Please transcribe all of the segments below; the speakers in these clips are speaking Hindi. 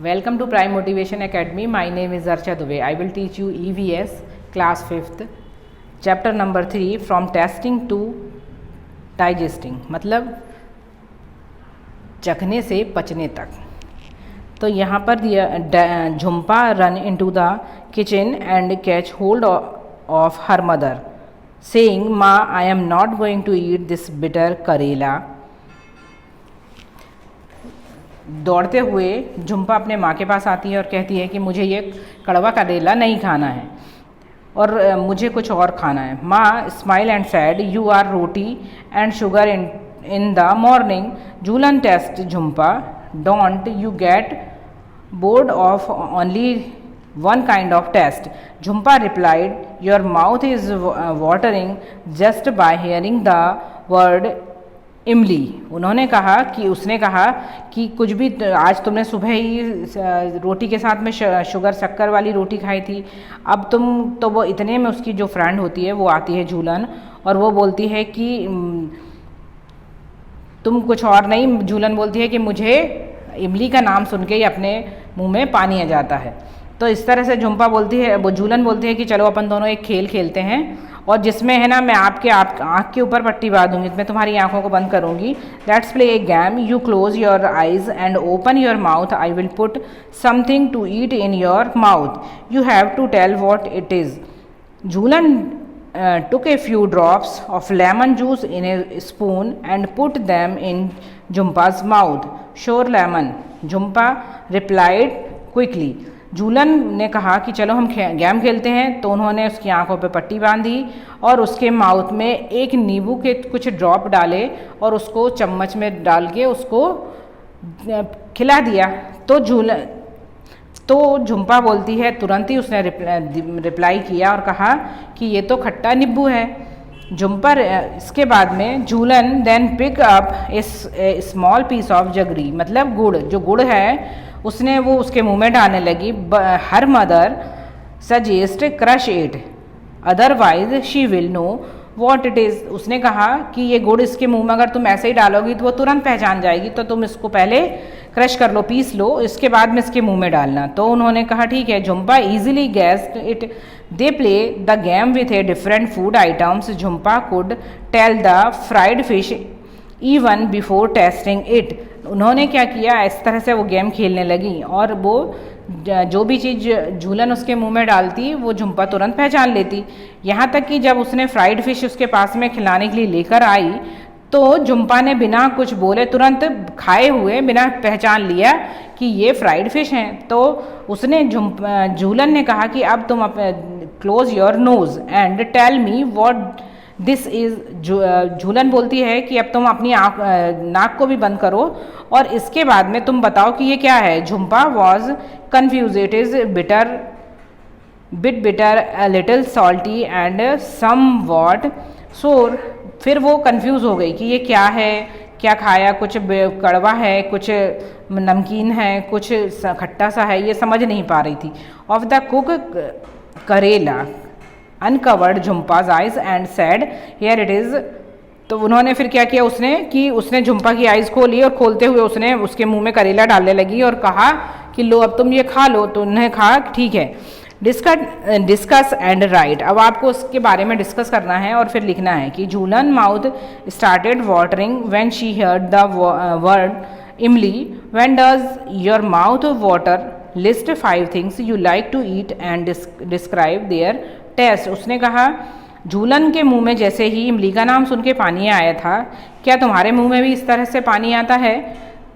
Welcome to Prime Motivation Academy. My name is Archa Dubey. I will teach you EVS class 5th chapter number 3 from testing to digesting, मतलब चखने से पचने तक। तो यहाँ पर दिया Jhumpa run into the kitchen and catch hold of her mother saying माँ I am not going to eat this bitter karela. दौड़ते हुए झुम्पा अपने माँ के पास आती है और कहती है कि मुझे ये कड़वा करेला नहीं खाना है और मुझे कुछ और खाना है। माँ smile and said you are roti and sugar in the morning. Jhulan taste Jhumpa don't you get bored of only one kind of taste. Jhumpa replied your mouth is watering just by hearing the word imli. उसने कहा कि कुछ भी आज तुमने सुबह ही रोटी के साथ में शुगर शक्कर वाली रोटी खाई थी, अब तुम तो वो इतने में उसकी जो फ्रेंड होती है वो आती है झूलन और वो बोलती है कि तुम कुछ और नहीं। झूलन बोलती है कि मुझे इमली का नाम सुन के ही अपने मुंह में पानी आ जाता है। तो इस तरह से झूलन बोलती है कि चलो अपन दोनों एक खेल खेलते हैं और जिसमें है ना मैं आँख के ऊपर पट्टी बांध दूंगी, मैं तुम्हारी आंखों को बंद करूंगी। Let's play a game, you close your eyes and open your mouth, I will put something to eat in your mouth, you have to tell what it is. Jhulan took a few drops of lemon juice in a spoon and put them in Jhumpa's mouth. Sure lemon, Jhumpa replied quickly. झूलन ने कहा कि चलो हम गेम खेलते हैं। तो उन्होंने उसकी आंखों पे पट्टी बांधी और उसके माउथ में एक नींबू के कुछ ड्रॉप डाले और उसको चम्मच में डाल के उसको खिला दिया। तो झुम्पा बोलती है, तुरंत ही उसने रिप्लाई किया और कहा कि ये तो खट्टा नींबू है। झुम्पा इसके बाद में Jhulan then pick up a small piece of jaggery, मतलब गुड़, जो गुड़ है उसने वो उसके मुंह में डालने लगी। Her mother suggest crush it otherwise she will know what it is. उसने कहा कि ये गुड़ इसके मुंह में अगर तुम ऐसे ही डालोगी तो वो तुरंत पहचान जाएगी, तो तुम इसको पहले क्रश कर लो, पीस लो, इसके बाद में इसके मुंह में डालना। तो उन्होंने कहा ठीक है। Jhumpa easily guessed it. They play the game with a different food items. Jhumpa could tell the fried fish even before tasting it. उन्होंने क्या किया, इस तरह से वो गेम खेलने लगी और वो जो भी चीज़ झूलन उसके मुंह में डालती वो झुम्पा तुरंत पहचान लेती। यहाँ तक कि जब उसने फ्राइड फिश उसके पास में खिलाने के लिए लेकर आई तो झुम्पा ने बिना कुछ बोले तुरंत खाए हुए बिना पहचान लिया कि ये फ्राइड फिश हैं। तो उसने झूलन ने कहा कि अब तुम close your nose and tell me what this is. Jhulan बोलती है कि अब तुम अपनी नाक को भी बंद करो और इसके बाद में तुम बताओ कि ये क्या है। Jhumpa was confused, it is bitter a little salty and somewhat sour. फिर वो कंफ्यूज हो गई कि ये क्या है, क्या खाया, कुछ कड़वा है, कुछ नमकीन है, कुछ खट्टा सा है, ये समझ नहीं पा रही थी। Of the cook karela uncovered Jhumpa's eyes and said here it is. तो उन्होंने फिर क्या किया उसने झुम्पा की आइज़ खोली और खोलते हुए उसने उसके मुंह में करेला डालने लगी और कहा कि लो अब तुम ये खा लो। तो उन्होंने कहा ठीक है। Discuss and right. अब आपको उसके बारे में डिस्कस करना है और फिर लिखना है कि Jhulan mouth started watering when she heard the word imli. When does your mouth water? List 5 things you like to eat and describe their taste. उसने कहा झूलन के मुंह में जैसे ही इमली का नाम सुन के पानी आया था, क्या तुम्हारे मुंह में भी इस तरह से पानी आता है?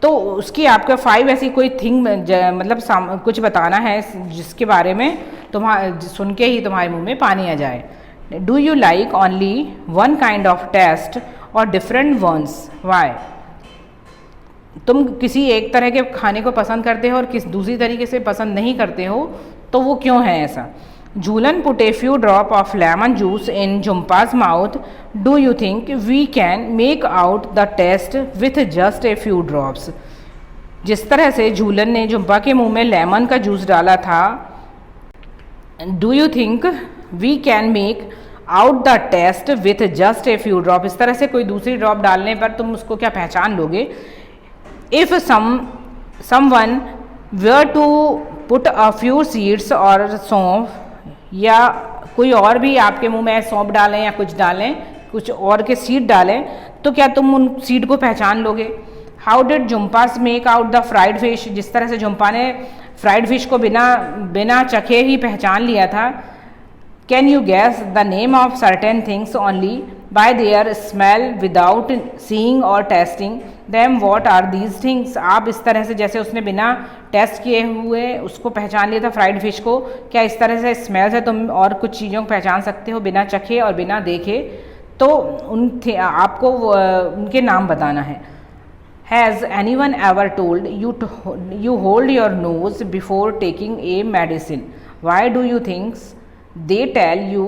तो उसकी आपका 5 ऐसी कोई थिंग मतलब कुछ बताना है जिसके बारे में सुन के ही तुम्हारे मुंह में पानी आ जाए। Do you like only one kind of taste और डिफरेंट वंस? वाई? तुम किसी एक तरह के खाने को पसंद करते हो और दूसरी तरीके से पसंद नहीं करते हो, तो वो क्यों है ऐसा? झूलन put a few drop of lemon juice in Jhumpa's mouth. Do you think we can make out the taste with just a few drops? जिस तरह से झूलन ने झुम्पा के मुंह में लेमन का जूस डाला था, do you think we can make out the taste with just a few drop? इस तरह से कोई दूसरी ड्रॉप डालने पर तुम उसको क्या पहचान लोगे? If someone were to put a few seeds और सौंफ, या कोई और भी आपके मुंह में सौंफ डालें या कुछ डालें, कुछ और के सीड डालें, तो क्या तुम उन सीड को पहचान लोगे? How did Jhumpa's make out the fried fish, जिस तरह से जुम्पा ने फ्राइड फिश को बिना चखे ही पहचान लिया था। Can you guess the name of certain things only by their smell without seeing और tasting them, what are these things. आप इस तरह से, जैसे उसने बिना टेस्ट किए हुए उसको पहचान लिया था फ्राइड फिश को, क्या इस तरह से स्मेल से तुम और कुछ चीज़ों को पहचान सकते हो बिना चखे और बिना देखे? तो आपको उनके नाम बताना है। Has anyone ever told you hold your nose before taking a medicine, why do you thinks they tell you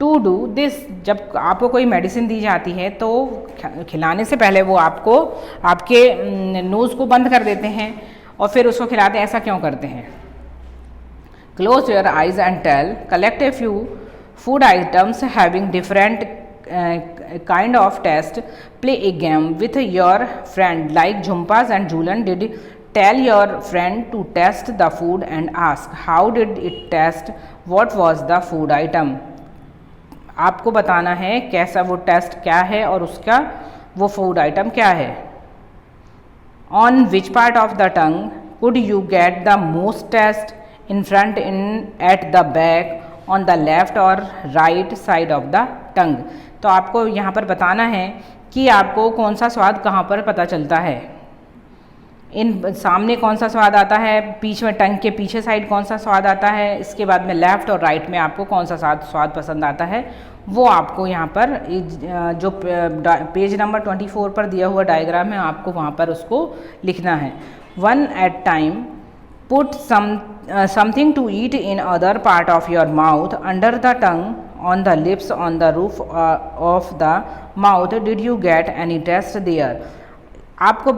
to do this. जब आपको कोई मेडिसिन दी जाती है तो खिलाने से पहले वो आपको आपके नोज़ को बंद कर देते हैं और फिर उसको खिलाते हैं, ऐसा क्यों करते हैं? Close your eyes and tell, collect a few food items having different kind of test, play a game with your friend like Jhumpas and Julan did. Tell your friend to test the food and ask how did it taste, what was the food item. आपको बताना है कैसा वो टेस्ट क्या है और उसका वो फूड आइटम क्या है। On which part of the tongue could you get the most taste, in front, in at the back, on the left और right side of the tongue. तो आपको यहाँ पर बताना है कि आपको कौन सा स्वाद कहाँ पर पता चलता है। इन सामने कौन सा स्वाद आता है, बीच में टंग के पीछे साइड कौन सा स्वाद आता है, इसके बाद में लेफ़्ट और राइट में आपको कौन सा स्वाद पसंद आता है, वो आपको यहाँ पर जो पेज नंबर 24 पर दिया हुआ डायग्राम है आपको वहाँ पर उसको लिखना है। One at time, put something to eat in other part of your mouth, under the tongue, on the lips, on the roof of the mouth. Did you get any taste there? आपको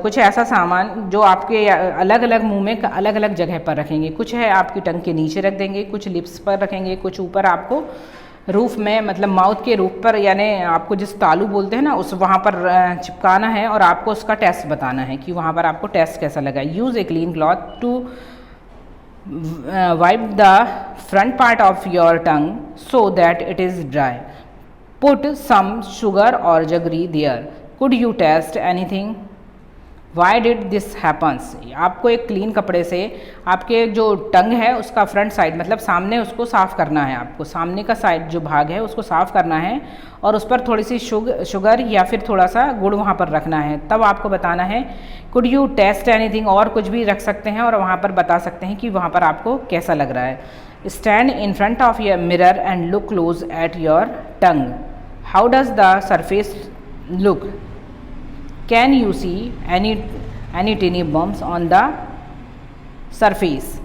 कुछ ऐसा सामान जो आपके अलग अलग मुंह में अलग अलग जगह पर रखेंगे। कुछ है आपकी टंग के नीचे रख देंगे, कुछ लिप्स पर रखेंगे, कुछ ऊपर आपको रूफ में, मतलब माउथ के रूफ पर, यानी आपको जिस तालू बोलते हैं ना, उस वहाँ पर चिपकाना है और आपको उसका टेस्ट बताना है कि वहाँ पर आपको टेस्ट कैसा लगा। Use a clean cloth to wipe the front part of your tongue so that it is dry. Put some sugar or jaggery there. Could you taste anything? Why did this happens? आपको एक क्लीन कपड़े से आपके जो टंग है उसका फ्रंट साइड, मतलब सामने, उसको साफ़ करना है। आपको सामने का साइड जो भाग है उसको साफ़ करना है और उस पर थोड़ी सी शुगर या फिर थोड़ा सा गुड़ वहाँ पर रखना है। तब आपको बताना है कुड यू टेस्ट एनीथिंग, और कुछ भी रख सकते हैं और वहाँ पर बता सकते हैं कि वहाँ पर आपको कैसा लग रहा है। Stand in front of your mirror and look close at your tongue. How does the surface look? Can you see any tiny bumps on the surface?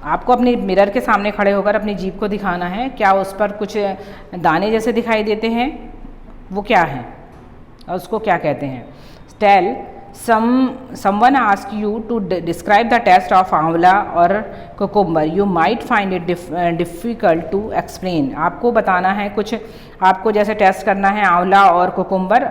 आपको अपने मिरर के सामने खड़े होकर अपनी जीभ को दिखाना है, क्या उस पर कुछ दाने जैसे दिखाई देते हैं, वो क्या है और उसको क्या कहते हैं। Tell someone ask you to describe the taste of आंवला और cucumber, you might find it difficult to explain. आपको बताना है कुछ, आपको जैसे टेस्ट करना है आंवला और कुकुम्बर,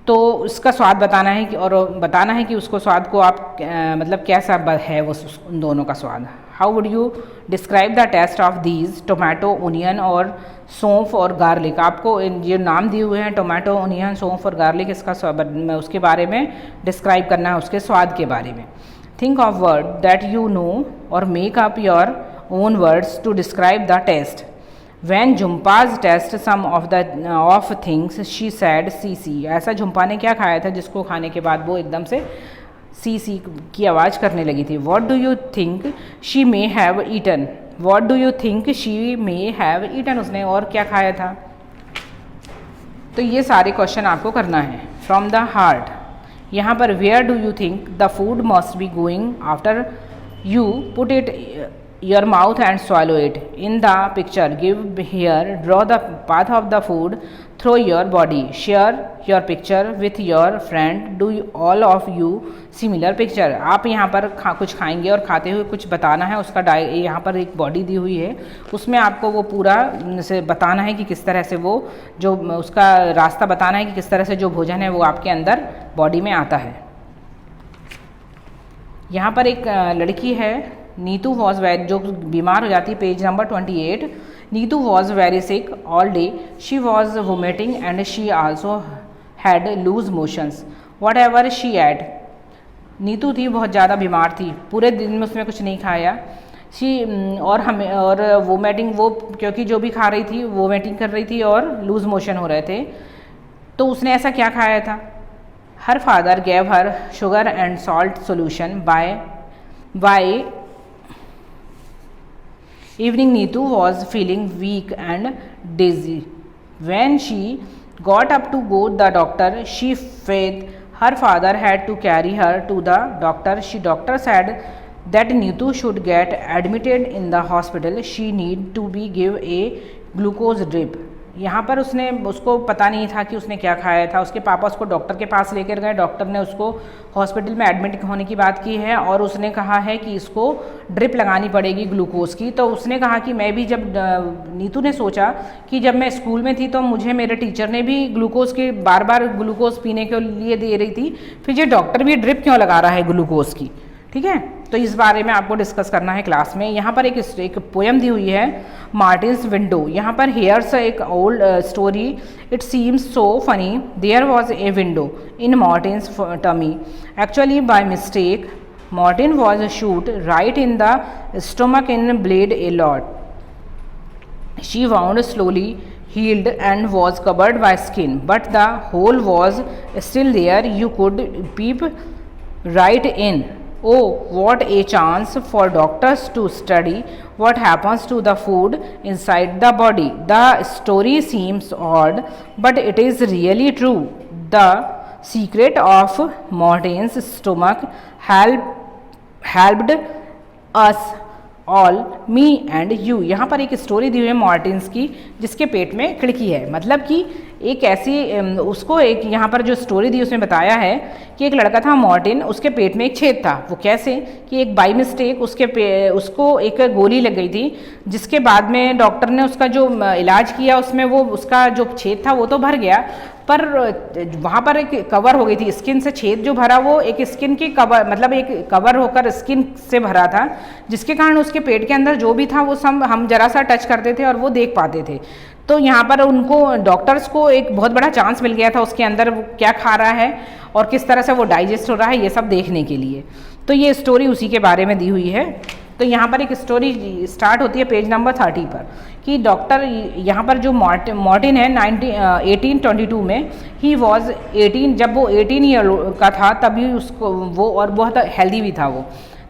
तो उसका स्वाद बताना है कि, और बताना है कि उसको स्वाद को आप मतलब कैसा है वो उन दोनों का स्वाद। How would you describe the taste of these, tomato, onion और सौंफ और गार्लिक। आपको ये नाम दिए हुए हैं टोमेटो, ओनियन, सौंफ और गार्लिक, इसका उसके बारे में डिस्क्राइब करना है, उसके स्वाद के बारे में। Think of word that you know और make up your own words to describe the taste. When Jhumpa's test some of things, she said सी। ऐसा झुम्पा ने क्या खाया था जिसको खाने के बाद वो एकदम से सी की आवाज़ करने लगी थी। What do you think she may have eaten? What do you think she may have eaten? उसने और क्या खाया था। तो ये सारे क्वेश्चन आपको करना है। From the heart, यहाँ पर where do you think the food must be going after you put it your mouth and swallow it? In the picture give here, draw the path of the food through your body. Share your picture with your friend. Do all of you similar picture? आप यहाँ पर कुछ खाएंगे और खाते हुए कुछ बताना है, उसका यहाँ पर एक बॉडी दी हुई है, उसमें आपको वो पूरा से बताना है कि किस तरह से वो जो उसका रास्ता बताना है कि किस तरह से जो भोजन है वो आपके अंदर बॉडी में आता है। यहाँ पर एक लड़की है, नीतू वॉज वेरी, जो बीमार हो जाती है, page number 28। Neetu was very sick all day, she was vomiting and she also had loose motions whatever she ate. Neetu थी, बहुत ज़्यादा बीमार थी, पूरे दिन में उसने कुछ नहीं खाया। और वोमिटिंग, वो क्योंकि जो भी खा रही थी वोमिटिंग कर रही थी और लूज मोशन हो रहे थे। तो उसने ऐसा क्या खाया था? Her father gave her sugar and salt solution by evening Neetu was feeling weak and dizzy when she got up to go the doctor, she faith her father had to carry her to the doctor. Doctor said that Neetu should get admitted in the hospital. She need to be give a glucose drip. यहाँ पर उसको पता नहीं था कि उसने क्या खाया था। उसके पापा उसको डॉक्टर के पास लेकर गए, डॉक्टर ने उसको हॉस्पिटल में एडमिट होने की बात की है और उसने कहा है कि इसको ड्रिप लगानी पड़ेगी ग्लूकोज की। तो उसने कहा कि मैं भी, जब नीतू ने सोचा कि जब मैं स्कूल में थी तो मुझे मेरे टीचर ने भी ग्लूकोज के बार बार ग्लूकोज पीने के लिए दे रही थी, फिर ये डॉक्टर भी ड्रिप क्यों लगा रहा है ग्लूकोज की। ठीक है, तो इस बारे में आपको डिस्कस करना है क्लास में। यहाँ पर एक पोएम दी हुई है, मार्टिन्स विंडो। यहाँ पर हेयर्स एक old story, it seems so funny, there was a window in Martin's tummy, actually by mistake Martin was shot right in the stomach in bled a lot, she wound slowly healed and was covered by skin, but the hole was still there, you could peep right in. Oh, what a chance for doctors to study what happens to the food inside the body. The story seems odd, but it is really true. The secret of Martin's stomach helped us all me and you. यहाँ पर एक स्टोरी दी हुई है मार्टिन्स की, जिसके पेट में खिड़की है। मतलब कि एक ऐसी उसको एक यहाँ पर जो स्टोरी दी उसमें बताया है कि एक लड़का था मार्टिन, उसके पेट में एक छेद था। वो कैसे कि एक बाई मिस्टेक उसको एक गोली लग गई थी, जिसके बाद में डॉक्टर ने उसका जो इलाज किया उसमें वो उसका जो छेद था वो तो भर गया, पर वहाँ पर एक कवर हो गई थी स्किन से। छेद जो भरा वो एक स्किन की कवर, मतलब एक कवर होकर स्किन से भरा था, जिसके कारण उसके पेट के अंदर जो भी था वो सब हम जरा सा टच करते थे और वो देख पाते थे। तो यहाँ पर उनको डॉक्टर्स को एक बहुत बड़ा चांस मिल गया था उसके अंदर वो क्या खा रहा है और किस तरह से वो डाइजेस्ट हो रहा है, ये सब देखने के लिए। तो ये स्टोरी उसी के बारे में दी हुई है। तो यहाँ पर एक स्टोरी स्टार्ट होती है पेज नंबर 30 पर कि डॉक्टर, यहाँ पर जो मार्टिन है 1822 में, ही वॉज 18, जब वो 18 ईयर का था तभी उसको वो, और बहुत हेल्दी भी था वो,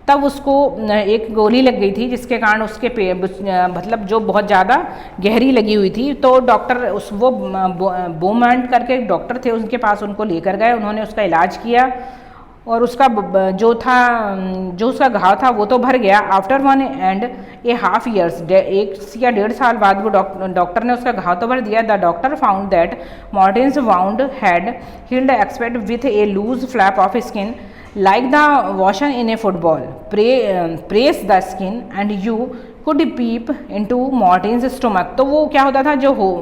तब उसको एक गोली लग गई थी जिसके कारण उसके मतलब जो बहुत ज़्यादा गहरी लगी हुई थी। तो डॉक्टर वो बोमैंड करके डॉक्टर थे, उनके पास उनको लेकर गए, उन्होंने उसका इलाज किया और उसका जो उसका घाव था वो तो भर गया। आफ्टर 1.5 years, 1 या 1.5 साल बाद वो डॉक्टर ने उसका घाव तो भर दिया। The doctor found that Martin's wound had healed except with a loose flap of skin like the washer in a football. Press the skin and you could peep into Martin's stomach. तो वो क्या होता था,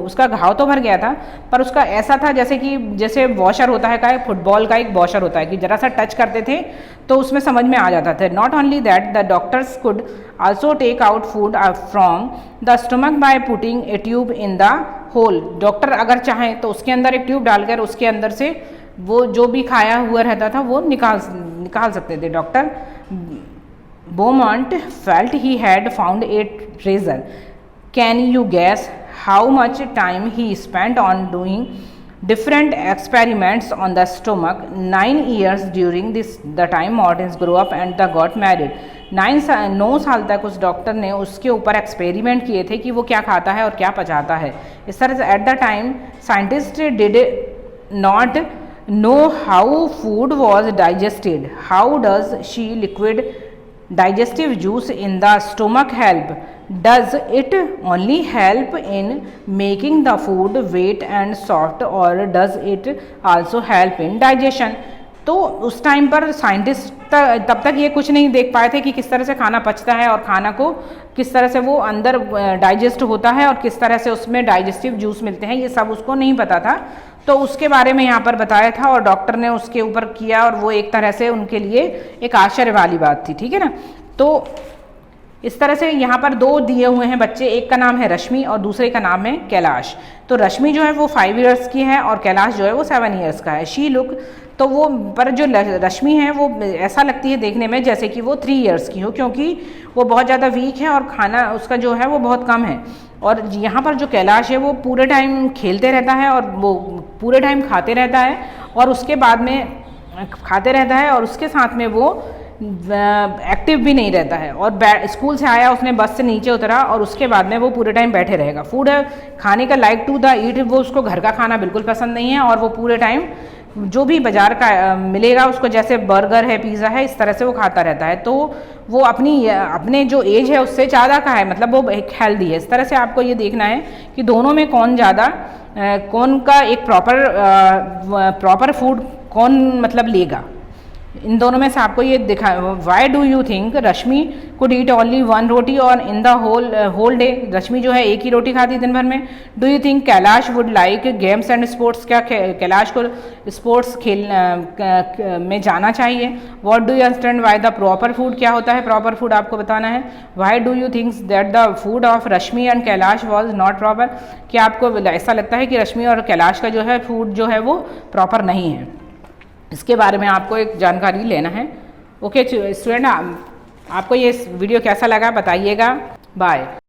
उसका घाव तो भर गया था पर उसका ऐसा था जैसे वॉशर होता है, का फुटबॉल का एक वॉशर होता है कि जरा सा टच करते थे तो उसमें समझ में आ जाता था। Not only that, the doctors could also take out food from the stomach by putting a tube in the hole. Doctor अगर चाहें तो उसके अंदर एक ट्यूब डालकर उसके अंदर से वो जो भी खाया हुआ रहता था वो निकाल सकते थे। Doctor Beaumont felt he had found a treasure. Can you guess how much time he spent on doing different experiments on the stomach? 9 years during the time Martins grew up and they got married. 9 साल तक उस डॉक्टर ने उसके ऊपर एक्सपेरिमेंट किए थे कि वो क्या खाता है और क्या पचाता है। इस तरह से at the time scientist did not know how food was digested. How does she liquid digestive juice in the stomach help? Does it only help in making the food wet and soft, or does it also help in digestion? तो उस टाइम पर साइंटिस्ट तब तक ये कुछ नहीं देख पाए थे कि किस तरह से खाना पचता है और खाना को किस तरह से वो अंदर डाइजेस्ट होता है और किस तरह से उसमें डाइजेस्टिव जूस मिलते हैं, ये सब उसको नहीं पता था। तो उसके बारे में यहाँ पर बताया था और डॉक्टर ने उसके ऊपर किया और वो एक तरह से उनके लिए एक आश्चर्य वाली बात थी, ठीक है ना। तो इस तरह से यहाँ पर 2 दिए हुए हैं बच्चे, एक का नाम है रश्मि और दूसरे का नाम है कैलाश। तो रश्मि जो है वो 5 इयर्स की है और कैलाश जो है वो 7 इयर्स का है। शी लुक, तो वो पर जो रश्मि है वो ऐसा लगती है देखने में जैसे कि वो 3 इयर्स की हो, क्योंकि वो बहुत ज़्यादा वीक है और खाना उसका जो है वो बहुत कम है। और यहाँ पर जो कैलाश है वो पूरे टाइम खेलते रहता है और वो पूरे टाइम खाते रहता है और उसके बाद में खाते रहता है और उसके साथ में वो एक्टिव भी नहीं रहता है। और स्कूल से आया, उसने बस से नीचे उतरा और उसके बाद में वो पूरे टाइम बैठे रहेगा। फूड खाने का लाइक टू द ईट, वो उसको घर का खाना बिल्कुल पसंद नहीं है और वो पूरे टाइम जो भी बाजार का मिलेगा उसको, जैसे बर्गर है, पिज़्ज़ा है, इस तरह से वो खाता रहता है। तो वो अपने जो एज है उससे ज़्यादा का है, मतलब वो एक हेल्दी है। इस तरह से आपको ये देखना है कि दोनों में कौन ज़्यादा कौन का एक प्रॉपर फूड कौन मतलब लेगा। इन दोनों में से आपको ये दिखा, Y do you think Rashmi could eat only 1 रोटी और इन द होल डे, रश्मि जो है एक ही रोटी खाती दिन भर में। Do you think Kailash would like games and sports, क्या कैलाश को स्पोर्ट्स खेल में जाना चाहिए। What do you understand why the proper food, क्या होता है प्रॉपर फूड आपको बताना है। Y do you thinks that the food of Rashmi and Kailash was not proper, क्या आपको ऐसा लगता है कि रश्मि और कैलाश का जो है फूड जो है वो प्रॉपर नहीं है। इसके बारे में आपको एक जानकारी लेना है। ओके स्टूडेंट, आपको ये वीडियो कैसा लगा बताइएगा। बाय।